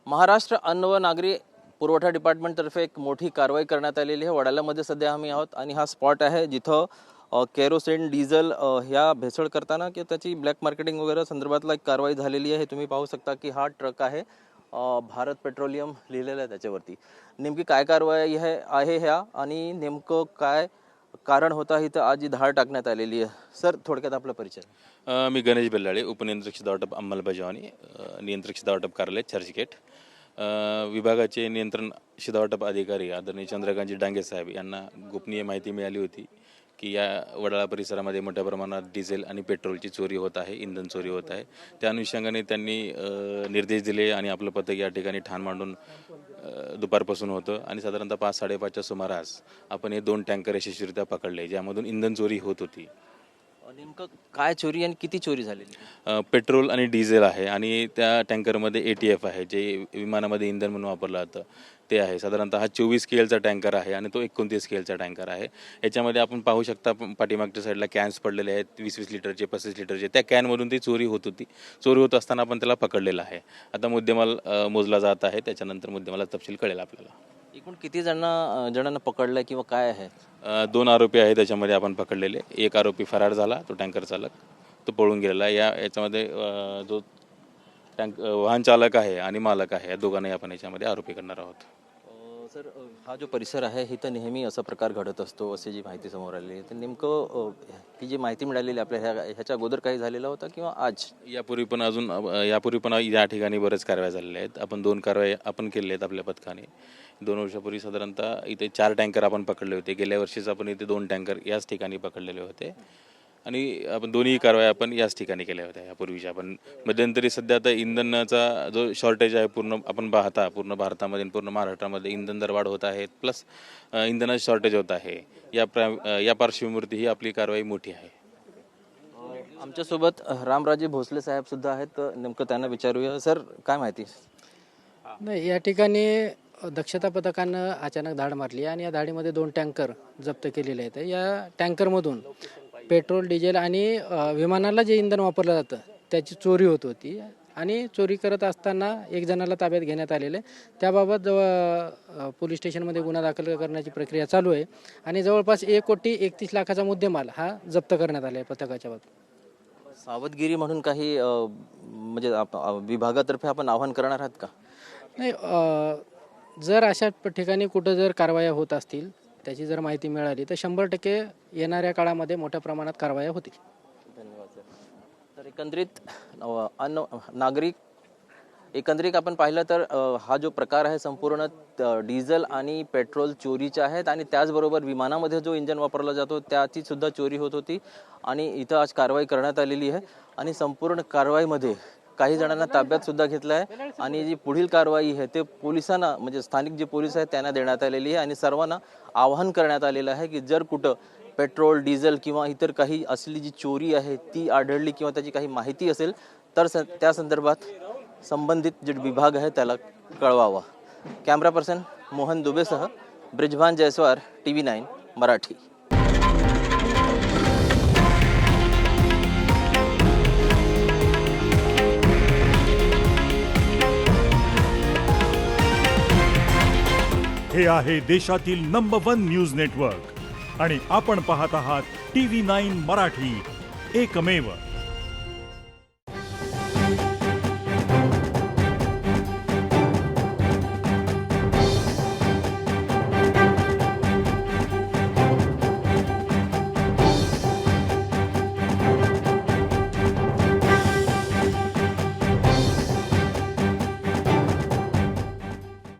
महाराष्ट्र अन्न व नागरी पुरवठा डिपार्टमेंटतर्फे एक मोठी कारवाई करण्यात आलेली आहे। वडाल्यामध्ये सध्या आम्ही आहोत आणि हा स्पॉट आहे जिथं केरोसिन डिझेल ह्या भेसळ करताना की त्याची ब्लॅक मार्केटिंग वगैरे संदर्भातला एक कारवाई झालेली आहे। तुम्ही पाहू शकता की हा ट्रक आहे, भारत पेट्रोलियम लिहिलेलं आहे त्याच्यावरती। नेमकी काय कारवाई आहे ह्या आणि नेमकं काय कारण होता इथं आज ही धाड टाकण्यात आलेली आहे। सर, थोडक्यात आपला परिचय। मी गणेश बेल्लाळे, उपनियंत्रक शिधावाटप अंमलबजावणी, नियंत्रक शिधावाटप कार्यालय चर्चगेट विभागाचे नियंत्रण शिधावाटप अधिकारी आदरणीय चंद्रकांतजी डांगे साहेब यांना गोपनीय माहिती मिळाली होती की या वडाळा परिसरामध्ये मोठ्या प्रमाणात डिझेल आणि पेट्रोलची चोरी होत आहे, इंधन चोरी होत आहे। त्या अनुषंगाने त्यांनी निर्देश दिले आणि आपलं पथक या ठिकाणी ठाण मांडून दुपारपासून होतं आणि साधारणतः 5-5:30च्या सुमारास आपण हे 2 टँकर यशस्वीरित्या पकडले, ज्यामधून इंधन चोरी होत होती। नेमकं काय चोरी आणि किती चोरी झालेली? पेट्रोल आणि डिझेल आहे आणि त्या टँकरमध्ये ATF आहे, जे विमानामध्ये इंधन म्हणून वापरलं जातं ते आहे। साधारणतः हा 24 KLचा टँकर आहे आणि तो 29 KLचा टँकर आहे। याच्यामध्ये आपण पाहू शकता पाठीमागच्या साईडला कॅन्स पडलेले आहेत, 20-20 लिटरचे, 35 लिटरचे। त्या कॅनमधून ती चोरी होत होती। चोरी होत असताना आपण त्याला पकडलेलं आहे। आता मुद्देमाल मोजला जात आहे, त्याच्यानंतर मुद्देमालाचा तपशील कळेल आपल्याला। एकूण किती जणांना पकडलंय किंवा काय आहे? 2 आरोपी आहेत त्याच्यामध्ये आपण पकडलेले। एक आरोपी फरार झाला, तो टँकर चालक, तो पळून गेलेला आहे। याच्यामध्ये जो वाहन चालक आहे आणि मालक आहे, या दोघांनाही आपण याच्यामध्ये आरोपी करणार आहोत। सर, हा जो परिसर आहे इथं नेहमी असा प्रकार घडत असतो अशी जी माहिती समोर आलेली आहे, तर नेमकं ही जी माहिती मिळालेली आपल्या ह्याच्या अगोदर काही झालेला होता किंवा आज? यापूर्वी पण या ठिकाणी बरेच कारवाया झालेल्या आहेत। आपण 2 कारवाया आपण केलेल्या आहेत आपल्या पथकाने। 2 वर्षापूर्वी साधारणतः इथे 4 टँकर आपण पकडले होते। गेल्या वर्षीच आपण इथे 2 टँकर याच ठिकाणी पकडलेले होते आणि आपण दोन्ही कारवाया आपण याच ठिकाणी केल्या होत्या यापूर्वीच्या। आपण मध्यंतरी सध्या आता इंधनाचा जो शॉर्टेज आहे पूर्ण भारतामध्ये पूर्ण महाराष्ट्रामध्ये इंधन दर वाढ होत आहेत, प्लस इंधनाचं शॉर्टेज होत आहे। या पार्श्वभूमीवरती ही आपली कारवाई मोठी आहे। आमच्यासोबत रामराजे भोसले साहेब सुद्धा आहेत, तर नेमकं त्यांना विचारूया। सर, काय माहिती? नाही, या ठिकाणी दक्षता पथकानं अचानक धाड मारली आणि या धाडीमध्ये 2 टँकर जप्त केलेले आहेत। या टँकरमधून पेट्रोल, डिझेल आणि विमानाला जे इंधन वापरलं जातं त्याची चोरी होत होती आणि चोरी करत असताना 1 जणाला ताब्यात घेण्यात आलेले। त्याबाबत पोलीस स्टेशनमध्ये गुन्हा दाखल करण्याची प्रक्रिया चालू आहे आणि जवळपास 1,31,00,000चा मुद्देमाल हा जप्त करण्यात आला आहे पथकाच्या बाबतीत। सावधगिरी म्हणून काही म्हणजे विभागातर्फे आपण आवाहन करणार आहात का? नाही, जर अशा ठिकाणी कुठं जर कारवाया होत असतील, त्याची जर माहिती मिळाली तर 100% येणाऱ्या काळामध्ये मोठ्या प्रमाणात कारवाया होतील। धन्यवाद सर। तर एकंदरीत आपण पाहिलं तर हा जो प्रकार आहे संपूर्ण डिझेल आणि पेट्रोल चोरीचे आहेत आणि त्याचबरोबर विमानामध्ये जो इंधन वापरला जातो त्याची सुद्धा चोरी होत होती आणि इथं आज कारवाई करण्यात आलेली आहे आणि संपूर्ण कारवाईमध्ये काही जणांना ताब्यात सुद्धा घेतलं आहे आणि जी पुढील कारवाई आहे ते पोलिसांना, म्हणजे स्थानिक जे पोलीस आहेत त्यांना देण्यात आलेली आहे आणि सर्वांना आवाहन करण्यात आलेलं आहे की जर कुठं पेट्रोल, डिझेल किंवा इतर काही असली जी चोरी आहे ती आढळली किंवा त्याची काही माहिती असेल तर त्या संदर्भात संबंधित जे विभाग आहे त्याला कळवावा। कॅमेरा पर्सन मोहन दुबेसह ब्रिजभान जयस्वार, TV9 मराठी। हे आहे देशातील नंबर 1 न्यूज नेटवर्क आणि आपण पाहत आहात TV9 मराठी, एकमेव।